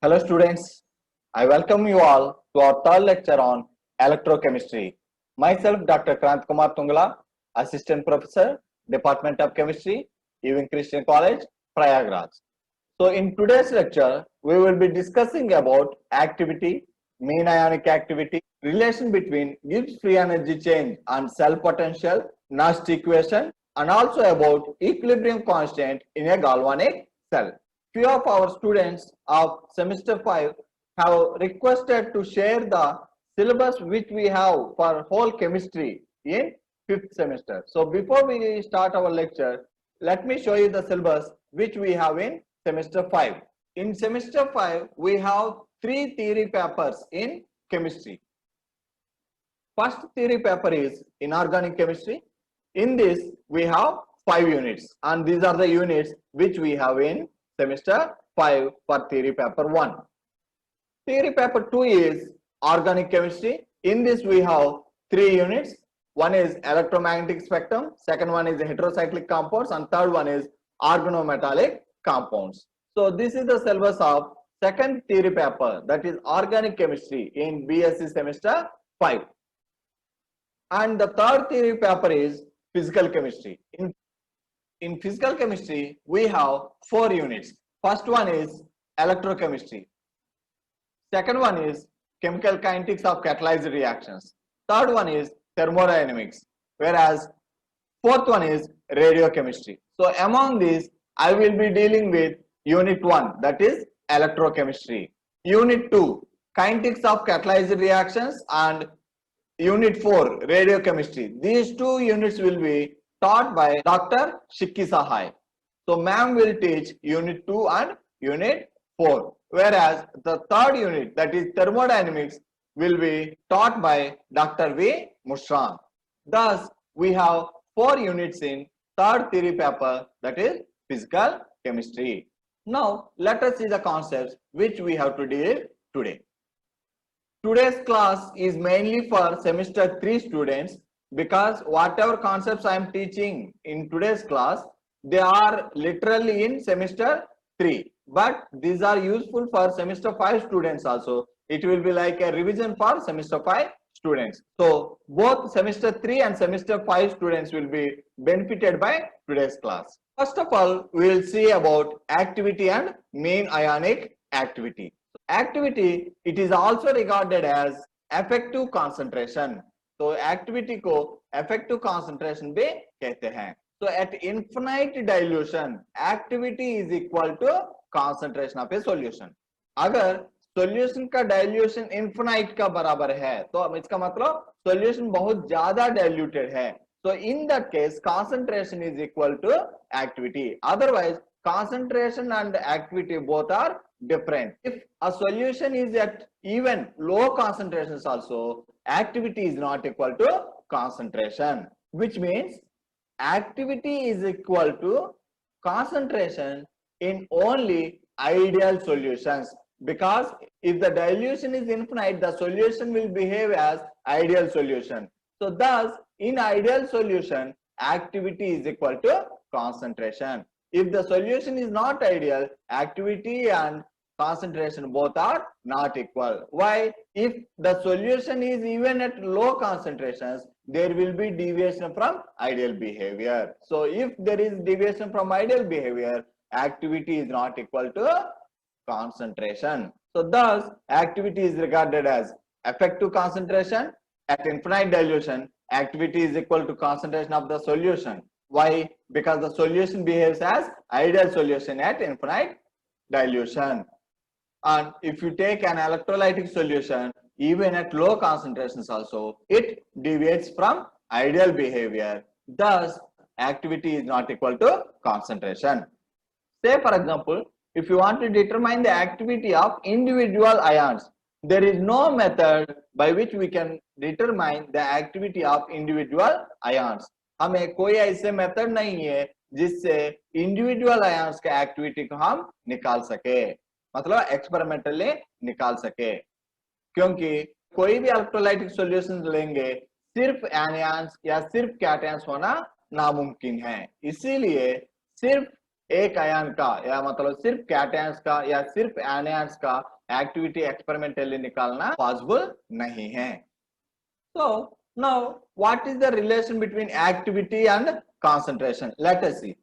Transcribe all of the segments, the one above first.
Hello students, I welcome you all to our third lecture on electrochemistry. Myself Dr. Krant Kumar Tungla, Assistant Professor, Department of Chemistry, Ewing Christian College, Prayagraj. So in today's lecture, we will be discussing about activity, mean ionic activity, relation between Gibbs free energy change and cell potential, Nast equation, and also about equilibrium constant in a galvanic cell. Few of our students of semester 5 have requested to share the syllabus which we have for whole chemistry in 5th semester. So before we start our lecture, let me show you the syllabus which we have in semester 5. In semester 5, we have 3 theory papers in chemistry. First theory paper is inorganic chemistry. In this, we have 5 units, and these are the units which we have in semester 5 for theory paper 1. Theory paper 2 is organic chemistry. In this, we have 3 units. One is electromagnetic spectrum, second one is heterocyclic compounds, and third one is organometallic compounds. So this is the syllabus of second theory paper, that is organic chemistry in BSc semester 5. And the third theory paper is physical chemistry. In physical chemistry, we have 4 units. First one is electrochemistry. Second one is chemical kinetics of catalyzed reactions. Third one is thermodynamics, whereas fourth one is radiochemistry. So among these, I will be dealing with unit 1, that is electrochemistry. Unit 2, kinetics of catalyzed reactions, and unit 4, radiochemistry. These 2 units will be taught by Dr. Shikki Sahai. So ma'am will teach unit 2 and unit 4, whereas the third unit, that is thermodynamics, will be taught by Dr. V. Mushran. Thus, we have 4 units in third theory paper, that is physical chemistry. Now, let us see the concepts which we have to deal today. Today's class is mainly for semester 3 students, because whatever concepts I am teaching in today's class, they are literally in semester 3, but these are useful for semester 5 students also. It will be like a revision for semester 5 students. So both semester 3 and semester 5 students will be benefited by today's class. First of all, we will see about activity and mean ionic activity. Activity, it is also regarded as effective concentration. तो activity को effective concentration भी कहते हैं. So at infinite dilution, activity is equal to concentration of a solution. अगर solution का dilution infinite का बराबर है, तो इसका मतलब solution बहुत ज्यादा diluted है. So in that case, concentration is equal to activity. Otherwise, concentration and activity both are different. If a solution is at even low concentrations also, activity is not equal to concentration, which means activity is equal to concentration in only ideal solutions, because if the dilution is infinite, the solution will behave as ideal solution. So thus, in ideal solution, activity is equal to concentration. If the solution is not ideal, activity and concentration both are not equal. Why? If the solution is even at low concentrations, there will be deviation from ideal behavior. So if there is deviation from ideal behavior, activity is not equal to concentration. So thus, activity is regarded as effective concentration. At infinite dilution, activity is equal to concentration of the solution. Why? Because the solution behaves as ideal solution at infinite dilution. And if you take an electrolytic solution, even at low concentrations also, it deviates from ideal behavior. Thus, activity is not equal to concentration. Say for example, if you want to determine the activity of individual ions, there is no method by which we can determine the activity of individual ions. हमें कोई ऐसे method नहीं है जिससे individual ions के activity को हम निकाल सके, मतलब एक्सपेरिमेंटली निकाल सके, क्योंकि कोई भी इलेक्ट्रोलाइटिक सॉल्यूशन लेंगे सिर्फ एनियंस या सिर्फ कैटायंस होना नामुमकिन है. इसीलिए सिर्फ एक आयन का या मतलब सिर्फ कैटायंस का या सिर्फ एनायंस का एक्टिविटी एक्सपेरिमेंटली निकालना पॉसिबल नहीं है। So now what is the relation between activity and concentration? Let us see.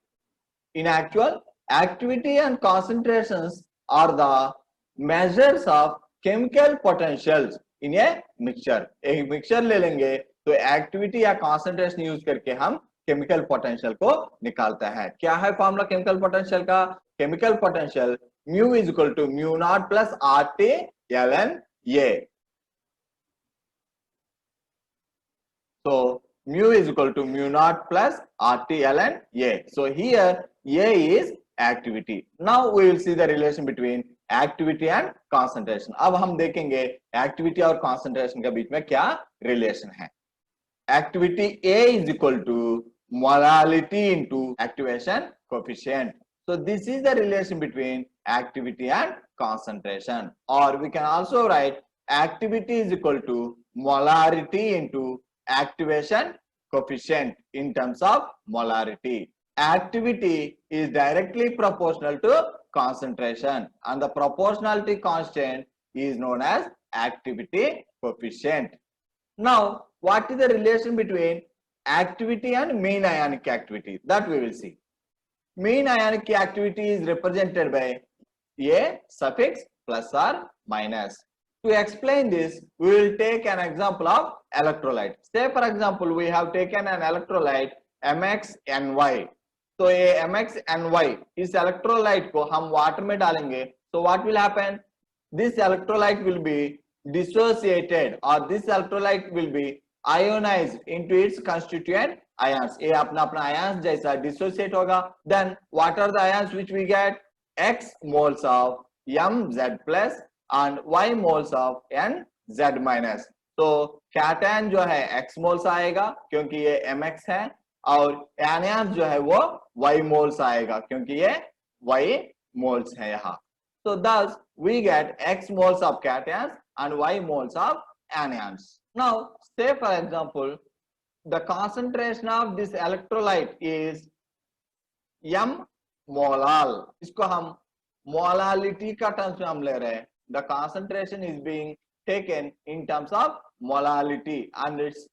In actual, activity and concentrations are the measures of chemical potentials in a mixture. एक mixture ले लेंगे तो activity या concentration use करके हम chemical potential को निकालता है। क्या है फॉर्मूला केमिकल पोटेंशियल का? Chemical potential mu is equal to mu naught plus R T L N A. So mu is equal to mu naught plus RT ln A. So here A is activity. Now we will see the relation between activity and concentration. अब हम देखेंगे activity और concentration के बीच में क्या relation है। Activity A is equal to molality into activation coefficient. So this is the relation between activity and concentration. Or we can also write activity is equal to molarity into activation coefficient in terms of molarity. Activity is directly proportional to concentration and the proportionality constant is known as activity coefficient. Now what is the relation between activity and mean ionic activity? That we will see. Mean ionic activity is represented by A suffix plus or minus. To explain this, we will take an example of electrolyte. Say for example, we have taken an electrolyte MxNy. तो ये MxNy इस electrolyte को हम water में डालेंगे, so what will happen? This electrolyte will be dissociated or this electrolyte will be ionized into its constituent ions. ये अपना अपना ions जैसा dissociate होगा. Then what are the ions which we get? X moles of Mz plus and Y moles of Nz minus. तो cation जो है X moles आएगा क्योंकि ये Mx है और एनायन जो है वो Y मोल्स आएगा क्योंकि ये Y मोल्स है यहाँ. So thus we get X moles of cations and Y moles of anions. Now say for example the concentration of this electrolyte is M molal. इसको हम molality का terms में हम ले रहे हैं. The concentration is being taken in terms of molality and its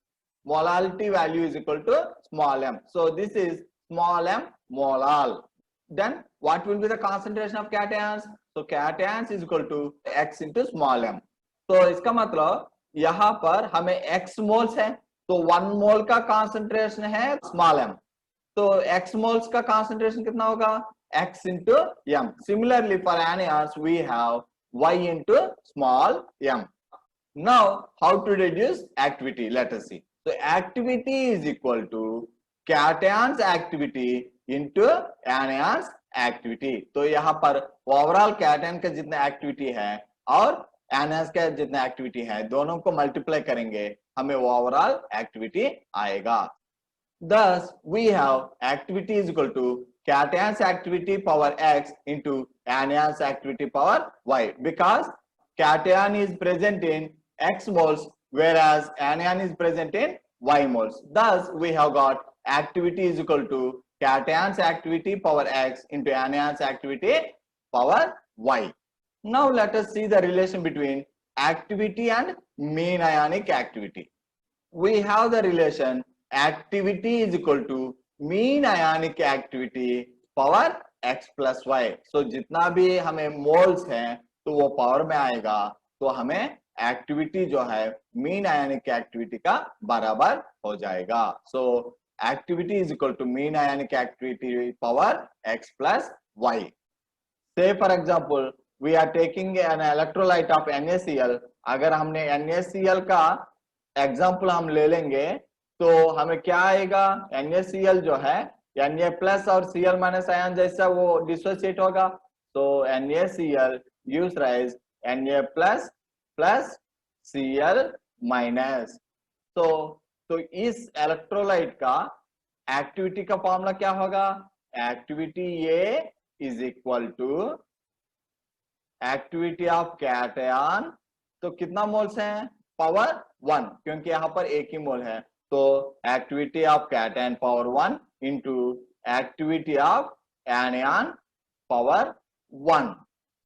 molality value is equal to small m. So this is small m molal. Then what will be the concentration of cations? So cations is equal to x into small m. तो इसका मतलब यहाँ पर हमें x moles है तो 1 मोल का concentration है small m. तो x moles का concentration कितना होगा? X into m. Similarly for anions we have Y into small m. Now how to reduce activity? Let us see. So activity is equal to cations activity into anions activity. तो यहाँ पर overall cation का जितना activity है और anions का जितना activity है दोनों को मल्टीप्लाई करेंगे हमें ओवरऑल एक्टिविटी आएगा. Thus we have activity is equal to cations activity power x into anions activity power y because cation is present in x moles whereas anion is present in y moles. Thus we have got activity is equal to cations activity power x into anions activity power y. Now let us see the relation between activity and mean ionic activity. We have the relation activity is equal to mean ionic activity power x plus y. So जितना भी हमें moles हैं तो वो power में आएगा तो हमें एक्टिविटी जो है मीन आयनिक एक्टिविटी का बराबर हो जाएगा. So activity is equal to mean ionic activity power x plus y. Say for example we are taking an electrolyte of NaCl. अगर हमने NaCl का एग्जाम्पल हम ले लेंगे तो हमें क्या आएगा? NaCl जो है Na प्लस और Cl माइनस आयन जैसा वो डिसोसिएट होगा तो NaCl gives rise Na plus plus Cl minus. तो इस इलेक्ट्रोलाइट का एक्टिविटी का फॉर्मूला क्या होगा? Activity A is equal to activity of cation. तो कितना मोल्स हैं? पावर 1 क्योंकि यहाँ पर एक ही मोल है तो activity of cation power 1 into activity of anion power 1.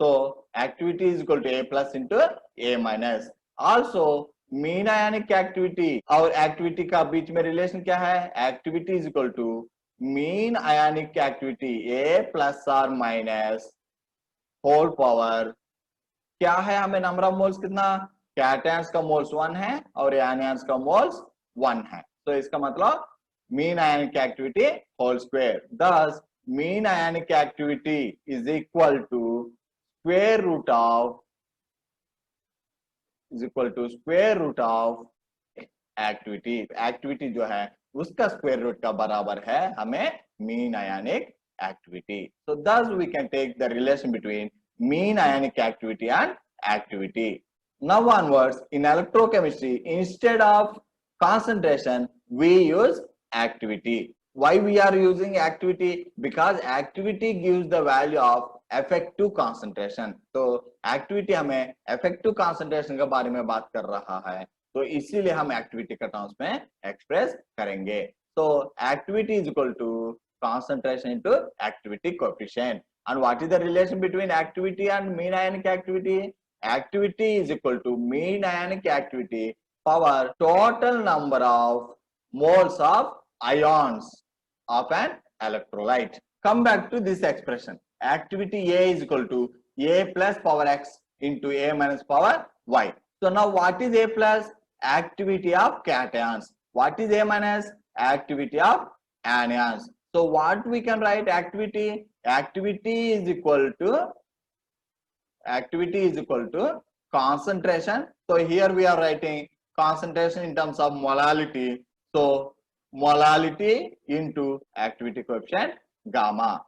So activity is equal to A plus into A minus. Also mean ionic activity और एक्टिविटी का बीच में रिलेशन क्या है? Activity is equal to mean ionic activity A plus R minus whole power क्या है? हमें number of moles कितना? कैटायंस का मोल्स 1 है और एनियंस का मोल्स 1 है। तो इसका मतलब mean ionic activity whole square. Thus mean ionic activity is equal to square root of activity. Activity जो है उसका स्क्वायर रूट का बराबर है हमें mean ionic activity. So thus we can take the relation between mean ionic activity and activity. Now onwards, in electrochemistry, instead of concentration, we use activity. Why we are using activity? Because activity gives the value of effective concentration. तो activity हमें effective concentration के बारे में बात कर रहा है, तो इसीलिए हम एक्टिविटी का टर्म्स में एक्सप्रेस करेंगे। तो activity is equal to concentration into activity coefficient. And what is the relation between activity and mean ionic activity? Activity is equal to mean ionic activity power total number of moles of ions of an electrolyte. Come back to this expression. Activity A is equal to A plus power X into A minus power Y. So now what is A plus? Activity of cations. What is A minus? Activity of anions. So what we can write? Activity is equal to concentration. So here we are writing concentration in terms of molality. So molality into activity coefficient gamma.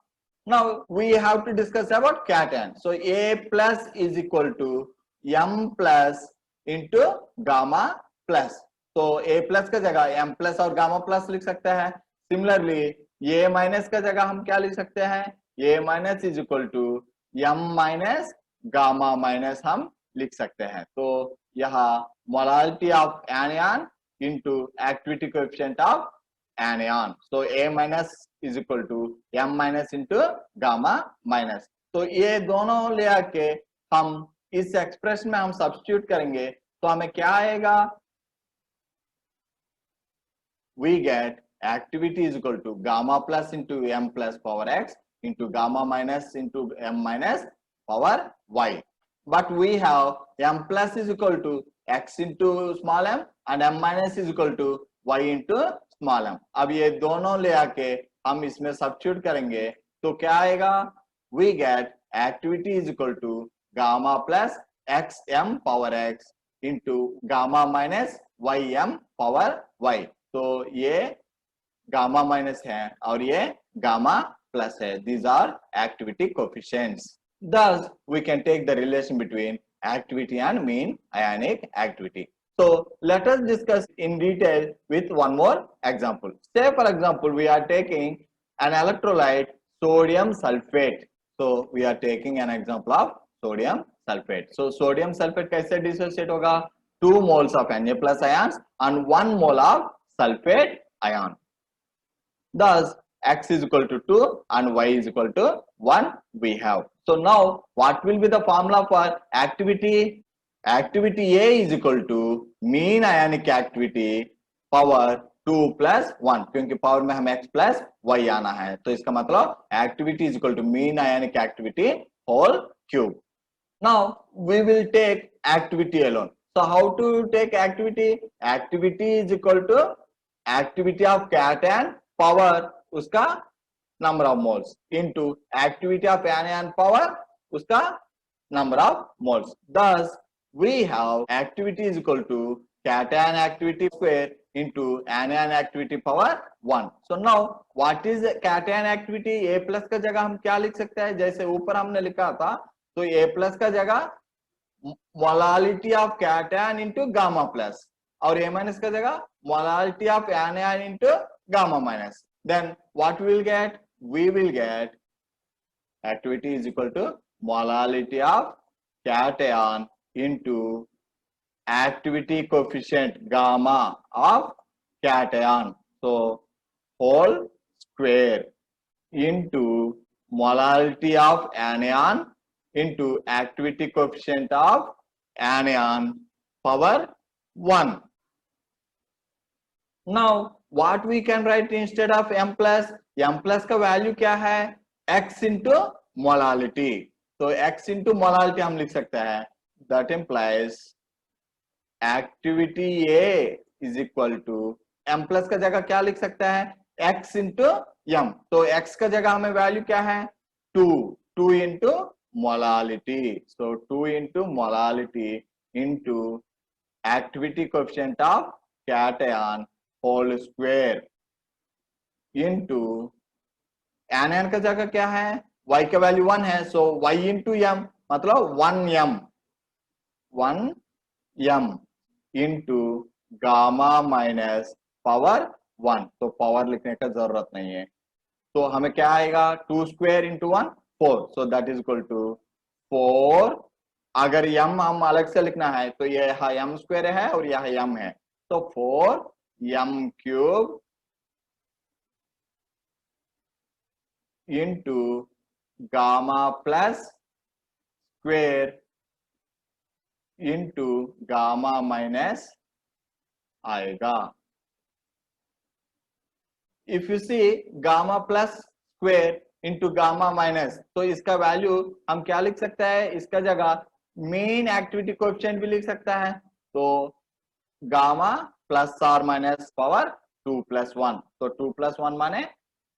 Now we have to discuss about cation. So A plus is equal to M plus into gamma plus. तो A plus का जगह M plus और gamma plus लिख सकते हैं। Similarly A minus का जगह हम क्या लिख सकते हैं? A minus is equal to M minus gamma minus हम लिख सकते हैं। तो यहाँ molality of anion into activity coefficient of anion. So A minus is equal to M minus into gamma minus. तो ये दोनों ले आके हम इस एक्सप्रेशन में हम सब्स्टिट्यूट करेंगे तो हमें क्या आएगा? We get activity is equal to gamma plus into M plus power X into gamma minus into M minus power Y. But we have M plus is equal to X into small m and M minus is equal to Y into small m. अब ये दोनों ले आके हम इसमें substitute करेंगे तो क्या आएगा? We get activity is equal to gamma plus XM power X into gamma minus YM power Y. तो ये गामा माइनस है और ये गामा प्लस है. These are activity coefficients. Thus, we can take the relation between activity and mean ionic activity. So, let us discuss in detail with one more example. Say, for example, we are taking an electrolyte sodium sulfate. So, we are taking an example of sodium sulfate. So, sodium sulfate कैसे dissociate होगा? 2 moles of Na plus ions and 1 mole of sulfate ion. Thus, X is equal to 2 and Y is equal to 1 we have. So now, what will be the formula for activity? Activity A is equal to mean ionic activity power 2 plus 1. क्योंकि power में हमें X plus Y आना है. तो इसका मतलब activity is equal to mean ionic activity whole cube. Now, we will take activity alone. So how to take activity? Activity is equal to activity of cation power उसका number of moles into activity of anion power उसका number of moles. Thus, we have activity is equal to cation activity square into anion activity power 1. So now, what is cation activity? A plus का जगह हम क्या लिख सकते हैं? जैसे ऊपर हमने लिखा था, तो A plus का जगह molality of cation into gamma plus और A minus का जगह molality of anion into gamma minus. Then what we will get? We will get activity is equal to molality of cation into activity coefficient gamma of cation. So whole square into molality of anion into activity coefficient of anion power 1. Now what we can write instead of m plus का value क्या है x into molality. तो x into molality हम लिख सकते हैं, that implies activity A is equal to m plus का जगह क्या लिख सकते हैं x into m. तो x का जगह हमें वैल्यू क्या है 2 into molality. So 2 into molality into activity coefficient of cation whole square into anion का जगह क्या है y का वैल्यू 1 है. So y into m मतलब 1m into gamma minus power 1. तो पावर लिखने का जरूरत नहीं है. तो हमें क्या आएगा 2 square into 1 4. So that is equal to 4. अगर m हम अलग से लिखना है तो ये यहाँ m स्क्वायर है और यहाँ m है, तो 4m cube into gamma plus square into gamma minus आएगा. If you see gamma plus square into gamma minus, तो इसका वैल्यू हम क्या लिख सकते हैं, इसका जगह मेन एक्टिविटी कोएफिशिएंट भी लिख सकता है. तो gamma plus R minus power 2 plus 1. तो 2 प्लस 1 माने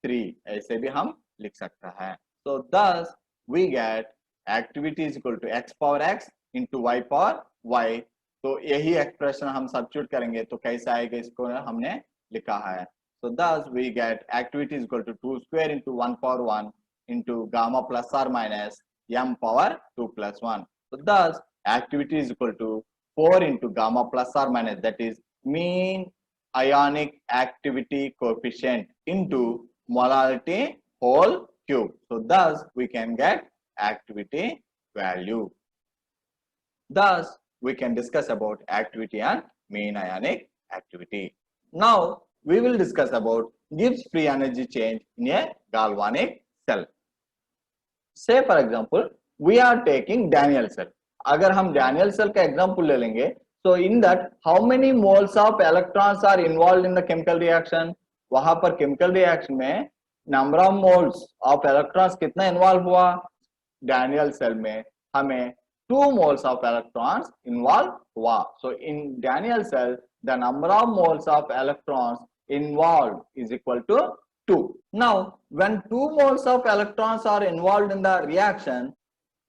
3, ऐसे भी हम लिख सकता है. तो thus we get activity is equal to x power x into y power y. तो यही एक्सप्रेशन हम सब्स्टिट्यूट करेंगे तो कैसे आएगा, इसको हमने लिखा है. So thus we get activity is equal to 2 square into 1 power 1 into gamma plus or minus m power 2 plus 1. So thus activity is equal to 4 into gamma plus or minus, that is mean ionic activity coefficient into molality whole cube. So thus we can get activity value. Thus we can discuss about activity and mean ionic activity. Now we will discuss about Gibbs free energy change in a galvanic cell. Say for example we are taking Daniell cell. अगर हम Daniell cell का example ले लेंगे, so in that how many moles of electrons are involved in the chemical reaction? वहां पर chemical reaction में number of moles of electrons कितना involve हुआ, Daniell cell में हमें 2 moles of electrons involve हुआ. So in Daniell cell the number of moles of electrons involved is equal to 2. Now when 2 moles of electrons are involved in the reaction,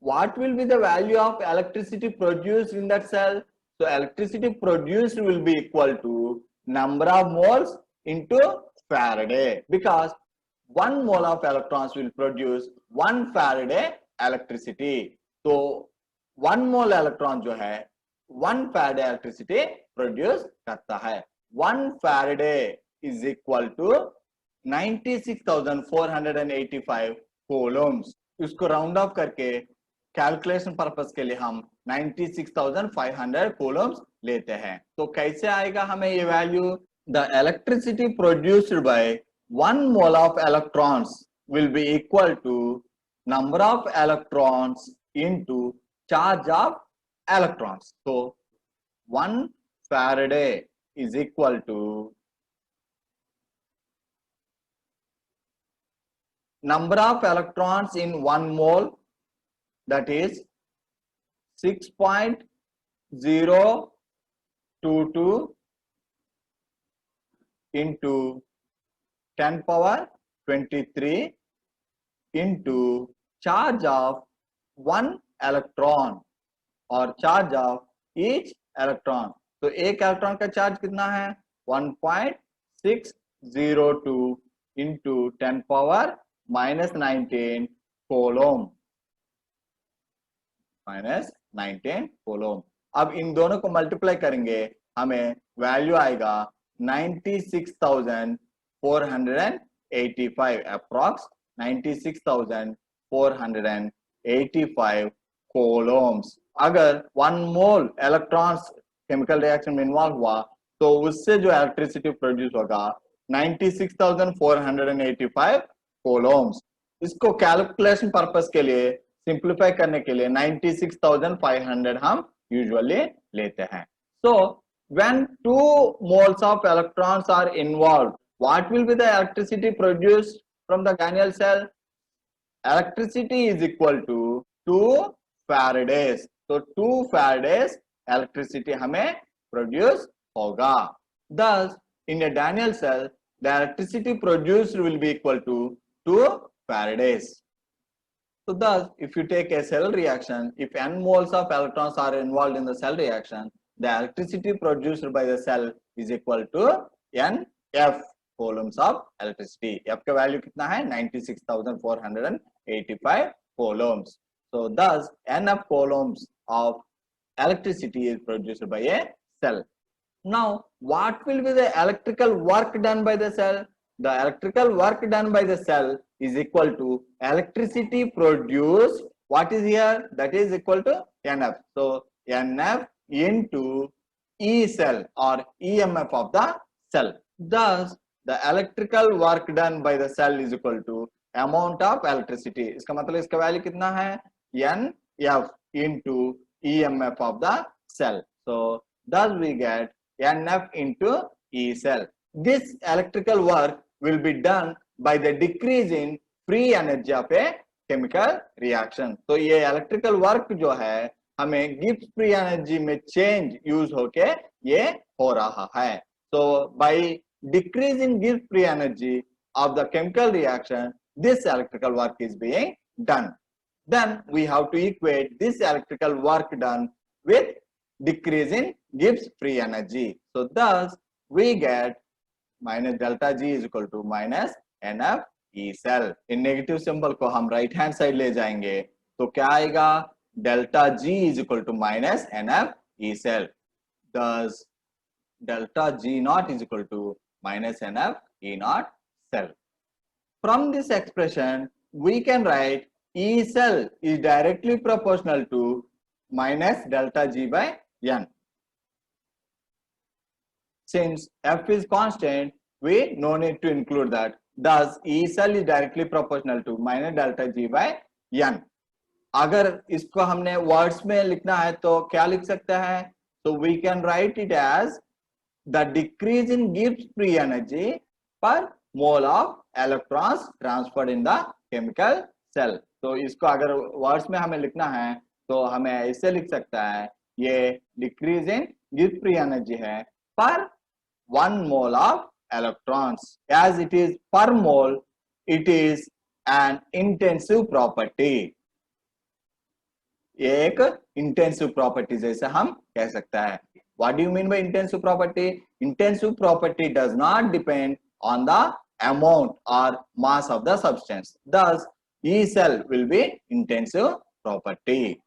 what will be the value of electricity produced in that cell? So electricity produced will be equal to number of moles into Faraday, because 1 mole of electrons will produce 1 Faraday electricity. तो 1 mole electron जो है 1 Faraday electricity produce करता है. 1 Faraday is equal to 96,485 coulombs. इसको round of करके calculation purpose के लिए हम 96,500 coulombs लेते हैं. तो कैसे आएगा हमें ये value, the electricity produced by 1 mole of electrons will be equal to number of electrons into charge of electrons. So 1 Faraday is equal to number of electrons in 1 mole, that is 6.022 into 10 power 23 into charge of 1 electron और charge of each electron. तो एक electron का charge कितना है 1.602 into 10 power minus 19 coulomb. अब इन दोनों को multiply करेंगे हमें वैल्यू आएगा 96,485, अप्रॉक्स 96,485 coulombs. अगर 1 मोल इलेक्ट्रॉन्स केमिकल रिएक्शन में इन्वॉल्व हुआ तो उससे जो इलेक्ट्रिसिटी प्रोड्यूस होगा 96,485 coulombs. इसको कैलकुलेशन पर्पस के लिए सिंप्लीफाई करने के लिए 96,500 हम यूजुअली लेते हैं. So when two moles of electrons are involved, what will be the electricity produced from the Ganglion cell? Electricity is equal to 2 Faradays. तो 2 Faradays electricity हमें produce होगा. Thus, in a Daniel cell, the electricity produced will be equal to 2 Faradays. So thus, if you take a cell reaction, if n moles of electrons are involved in the cell reaction, the electricity produced by the cell is equal to nf coulombs of electricity. F का value कितना है? 96,485 coulombs. So thus, nf coulombs of electricity is produced by a cell. Now, what will be the electrical work done by the cell? The electrical work done by the cell is equal to electricity produced. What is here? That is equal to NF. So, NF into E cell or EMF of the cell. Thus, the electrical work done by the cell is equal to amount of electricity. इसका मतलब इसका value कितना है? NF into EMF of the cell. So, thus we get NF into E cell. This electrical work will be done by the decrease in free energy of a chemical reaction. तो ये electrical work जो है हमें Gibbs free energy में change use होके ये हो रहा है. So by decreasing Gibbs free energy of the chemical reaction, this electrical work is being done. Then we have to equate this electrical work done with decrease in Gibbs free energy. So thus we get minus delta G is equal to minus NF E cell. In negative symbol को हम right hand side ले जाएंगे तो क्या आएगा? Delta G is equal to minus NF E cell. Thus delta G naught is equal to minus NF E naught cell. From this expression we can write E cell is directly proportional to minus delta G by N. Since F is constant, we no need to include that. Thus, E cell is directly proportional to minus delta G by N. अगर इसको हमने words में लिखना है तो क्या लिख सकते हैं? So we can write it as the decrease in Gibbs free energy per mole of electrons transferred in the chemical cell. तो इसको अगर words में हमें लिखना है तो हमें ऐसे लिख सकता है, ये decrease in Gibbs free energy है per 1 mole of electrons. As it is per mole, it is an intensive property. एक intensive property जैसे हम कह सकता है. What do you mean by intensive property? Intensive property does not depend on the amount or mass of the substance. Thus, E cell will be intensive property,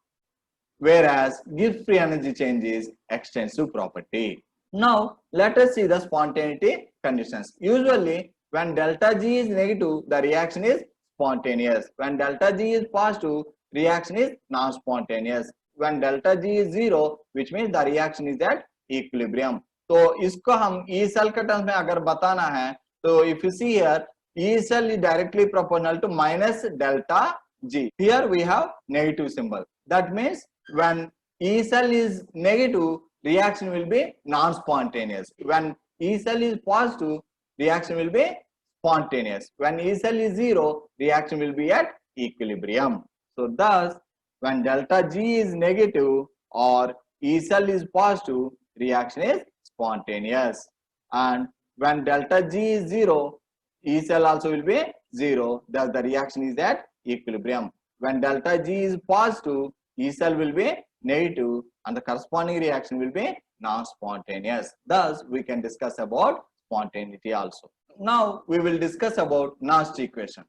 whereas Gibbs free energy change is extensive property. Now, let us see the spontaneity conditions. Usually, when delta G is negative, the reaction is spontaneous. When delta G is positive, reaction is non-spontaneous. When delta G is 0, which means the reaction is at equilibrium. तो इसको हम E cell के terms में अगर बताना है, तो if you see here, E cell is directly proportional to minus delta G. Here we have negative symbol. That means when E cell is negative, reaction will be non-spontaneous. When E cell is positive, reaction will be spontaneous. When E cell is 0, reaction will be at equilibrium. So thus, when delta G is negative or E cell is positive, reaction is spontaneous. And when delta G is 0, E cell also will be 0. Thus the reaction is at equilibrium. When delta G is positive, E cell will be negative and the corresponding reaction will be non-spontaneous. Thus we can discuss about spontaneity also. Now we will discuss about Nast equation.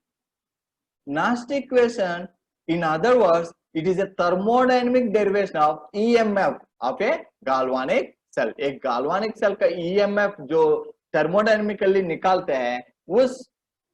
Nast equation, in other words, it is a thermodynamic derivation of EMF of a galvanic cell. एक galvanic cell का EMF जो thermodynamically निकालते हैं उस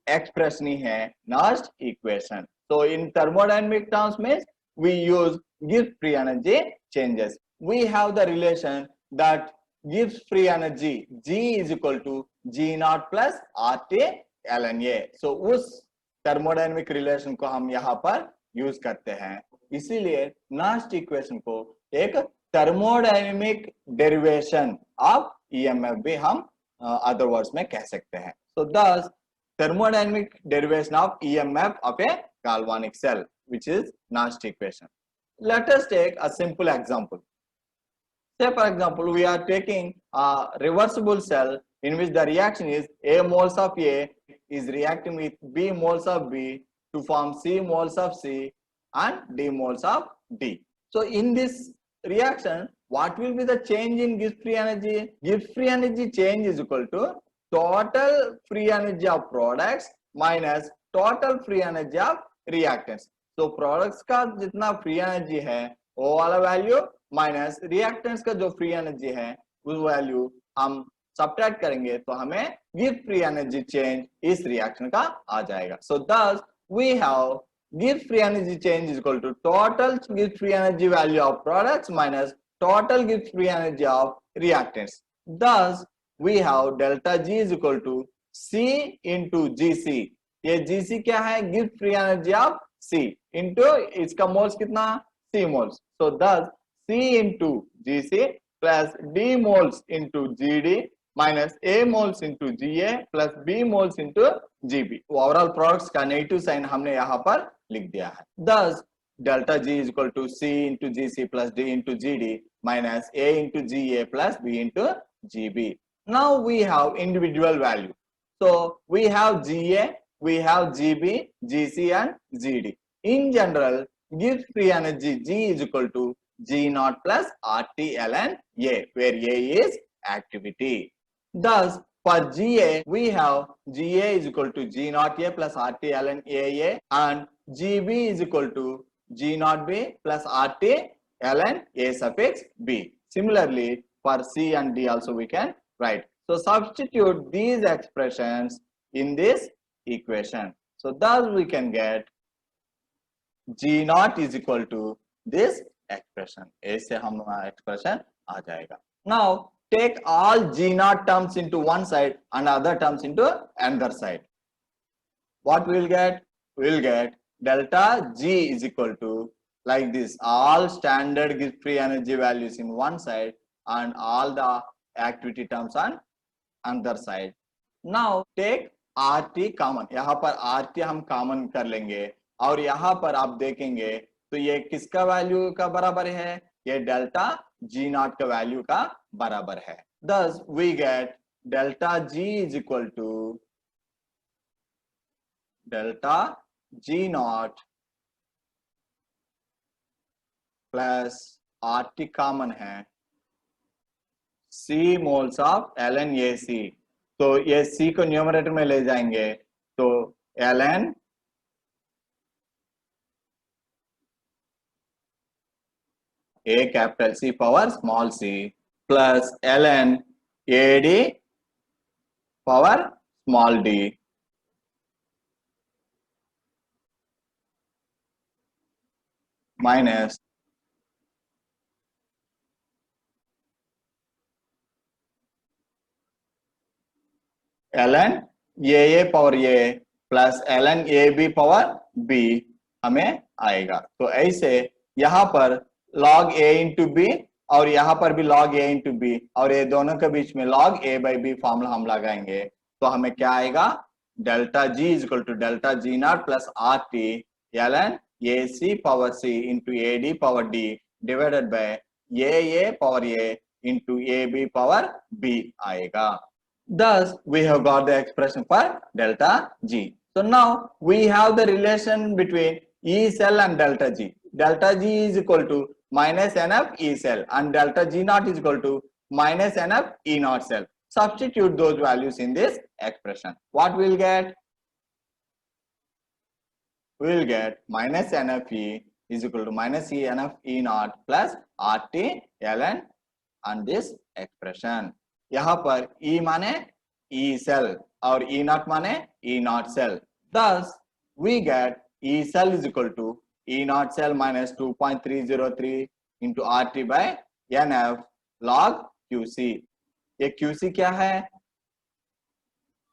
expression ही है Nast equation. So in thermodynamic terms means we use Gibbs free energy changes. We have the relation that Gibbs free energy G is equal to G naught plus RT ln A. So उस thermodynamic relation को हम यहाँ पर use करते हैं, इसीलिए नास्ट equation को एक थर्मोडायनेमिक डेरिवेशन ऑफ ईएमएफ भी हम अदर वर्ड्स में कह सकते हैं. So thus thermodynamic derivation of EMF of a galvanic cell, which is Nast equation. Let us take a simple example. Say for example, we are taking a reversible cell in which the reaction is A moles of A is reacting with B moles of B to form C moles of C and D moles of D. So in this reaction, what will be the change in Gibbs free energy? Gibbs free energy change is equal to total free energy of products minus total free energy of reactants. So products का जितना free energy है वो वाला value minus reactants का जो free energy है उस value हम सब्ट्रैक्ट करेंगे तो हमें गिब्स फ्री एनर्जी चेंज इस रिएक्शन का आ जाएगा. सो thus we have Gibbs free energy change is equal to total Gibbs free energy value of products minus total Gibbs free energy of reactants. Thus we have delta G is equal to C into GC. ये GC क्या है? Gibbs free energy of C into इसका moles कितना? C moles. So thus C into GC plus D moles into GD minus A moles into GA plus B moles into GB. Overall products का negative sign हमने यहाँ पर लिख दिया है. Thus delta G is equal to C into GC plus D into GD minus A into GA plus B into GB. Now we have individual value. So we have GA, we have GB, GC and GD. In general, Gibbs free energy G is equal to G naught plus RT ln A, where A is activity. Thus, for GA, we have GA is equal to G naught A plus RT ln AA and GB is equal to G naught B plus RT ln A suffix B. Similarly, for C and D also we can write. So substitute these expressions in this equation. So thus we can get G naught is equal to this expression. ऐसे हमारा expression आ जाएगा. Now take all G naught terms into one side and other terms into another side. What we will get? We will get delta G is equal to like this. All standard Gibbs free energy values in one side and all the activity terms on another side. Now take RT common. यहाँ पर RT हम common कर लेंगे और यहाँ पर आप देखेंगे तो ये किसका वैल्यू का बराबर है? ये डेल्टा G नॉट का वैल्यू का बराबर है. Thus we get delta G is equal to delta G naught plus RT common है C moles of ln AC. तो ये C को न्यूमरेटर में ले जाएंगे तो ln A capital C power small c plus ln AD power small d minus ln AA power A plus ln AB power B हमें आएगा. तो ऐसे यहाँ पर log A into B और यहाँ पर भी log A into B और ये दोनों के बीच में log A by B formula हम लगाएंगे तो हमें क्या आएगा? Delta G is equal to delta G naught plus RT ln AC power C into AD power D divided by AA power A into AB power B आएगा. Thus we have got the expression for delta G. So now we have the relation between E cell and delta G. Delta G is equal to minus NF E cell and delta G naught is equal to minus NF E naught cell. Substitute those values in this expression. What we will get? We will get minus NFE is equal to minus E NF E naught plus RT ln and this expression. यहाँ पर E माने E cell और E naught माने E naught cell. Thus we get E cell is equal to E naught cell minus 2.303 into RT by NF log QC. ये QC क्या है?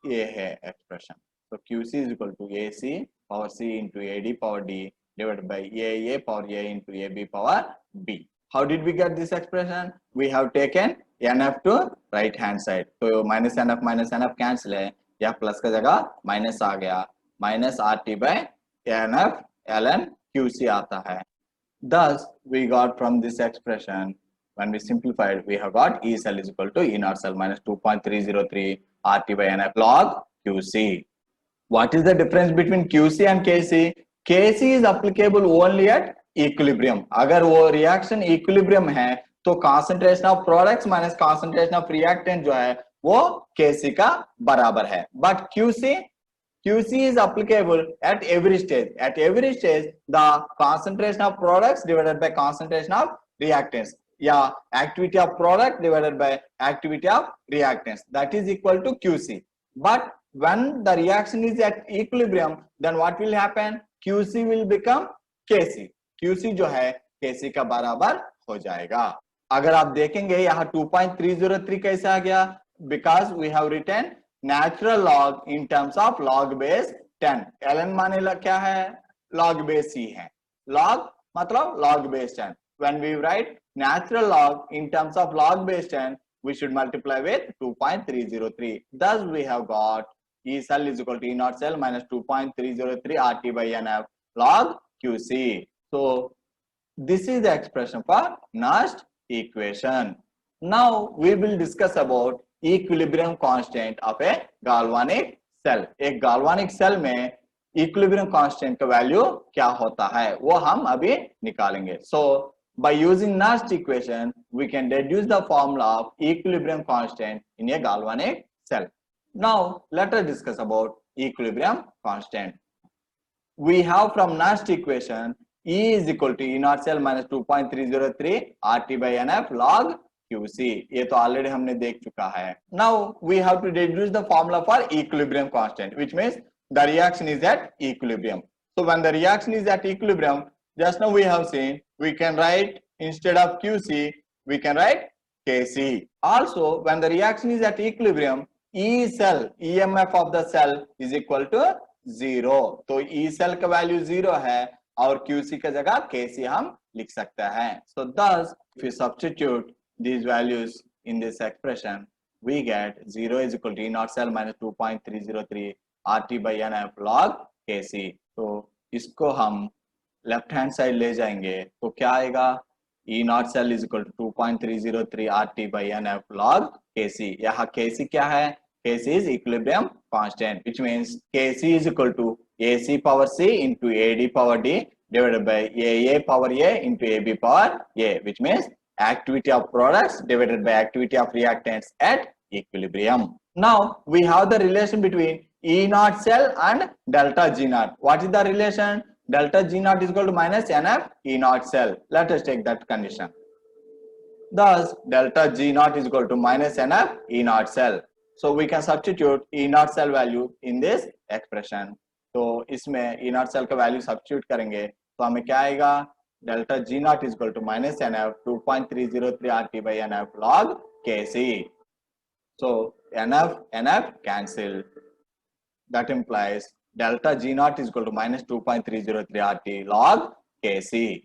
ये है expression. So QC is equal to AC power C into AD power D divided by AA power A into AB power B. How did we get this expression? We have taken NF to right hand side. तो minus NF cancel है, यह plus का जगह minus आ गया, minus RT by NF ln QC आता है. Thus, we got from this expression, when we simplified, we have got E cell is equal to E naught cell minus 2.303 RT by NF log QC. What is the difference between QC and KC? KC is applicable only at equilibrium. अगर वो reaction equilibrium है, तो concentration of products minus concentration of reactant जो है, वो KC का बराबर है. But QC is applicable at every stage. At every stage, the concentration of products divided by concentration of reactants. Yeah, activity of product divided by activity of reactants. That is equal to QC. But when the reaction is at equilibrium, then what will happen? QC will become KC. QC जो है KC का बराबर हो जाएगा. अगर आप देखेंगे यहाँ 2.303 कैसे आ गया? Because we have written natural log in terms of log base 10. ln माने क्या है? log base C है. log मतलब log base 10. When we write natural log in terms of log base 10, we should multiply with 2.303. Thus we have got E cell is equal to E naught cell minus 2.303 RT by NF log QC. So this is the expression for Nernst equation. Now we will discuss about equilibrium constant of a galvanic cell. एक galvanic cell में equilibrium constant का value क्या होता है वो हम अभी निकालेंगे. So by using Nernst equation, we can deduce the formula of equilibrium constant in a galvanic cell. Now let us discuss about equilibrium constant. We have from Nernst equation E is equal to E naught cell minus 2.303 RT by NF log QC. ये तो already हमने देख चुका है. Now we have to deduce the formula for equilibrium constant, which means the reaction is at equilibrium. So when the reaction is at equilibrium, just now we have seen we can write instead of QC we can write KC. Also when the reaction is at equilibrium, E cell EMF of the cell is equal to 0. तो E cell का value 0 है और QC का जगह KC हम लिख सकते हैं. So thus if we substitute these values in this expression, we get 0 is equal to E naught cell minus 2.303 RT by NF log KC. तो इसको हम लेफ्ट हैंड साइड ले जाएंगे तो क्या आएगा? E naught cell is equal to 2.303 RT by NF log KC. यहाँ KC क्या है? KC is equilibrium constant, which means KC is equal to AC power C into AD power D divided by AA power A into AB power A, which means activity of products divided by activity of reactants at equilibrium. Now we have the relation between E naught cell and delta G naught. What is the relation? Delta G naught is equal to minus NF E naught cell. Let us take that condition. Thus delta G naught is equal to minus NF E naught cell. So we can substitute E naught cell value in this expression. तो इसमें E naught cell का value substitute करेंगे तो हमें क्या आएगा? Delta G naught is equal to minus NF 2.303 RT by NF log KC. So NF cancel. That implies delta G naught is equal to minus 2.303 RT log KC.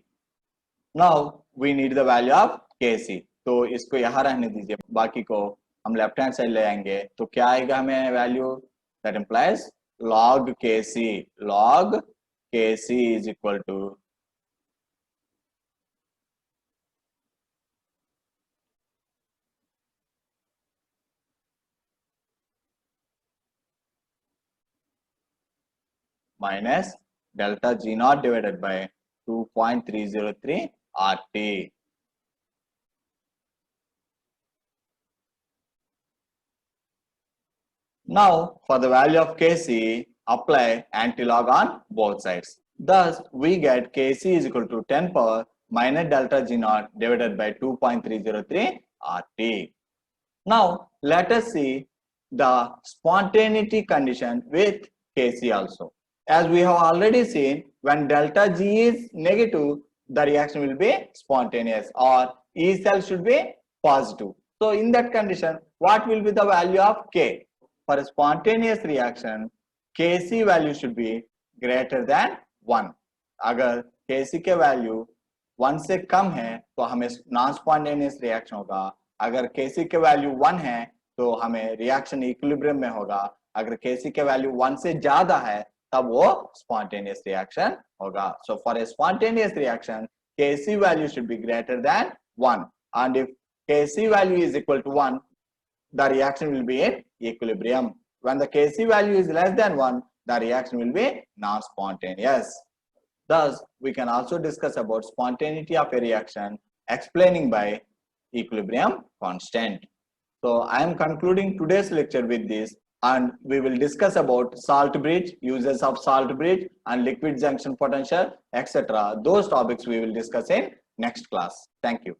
Now we need the value of KC. तो इसको यहाँ रहने दीजिए, बाकी को हम left hand side ले आएंगे तो क्या आएगा हमें value? That implies log KC is equal to minus delta G naught divided by 2.303 RT. Now for the value of Kc, apply antilog on both sides. Thus we get Kc is equal to 10 power minus delta G naught divided by 2.303 RT. Now let us see the spontaneity condition with Kc also. As we have already seen, when delta G is negative, the reaction will be spontaneous or E cell should be positive. So in that condition, what will be the value of K? For a spontaneous reaction, Kc value should be greater than 1। अगर Kc के value 1 से कम है तो हमें non spontaneous reaction होगा। अगर Kc के value 1 है तो हमें रिएक्शन इक्विलिब्रियम में होगा। अगर Kc के वैल्यू 1 से ज्यादा है तब वो स्पॉन्टेनियस रिएक्शन होगा। So for a spontaneous reaction Kc value should be greater than 1, and if Kc value is equal to 1, the reaction will be in equilibrium. When the Kc value is less than 1, the reaction will be non-spontaneous. Thus, we can also discuss about spontaneity of a reaction explaining by equilibrium constant. So, I am concluding today's lecture with this, and we will discuss about salt bridge, uses of salt bridge and liquid junction potential, etc. Those topics we will discuss in next class. Thank you.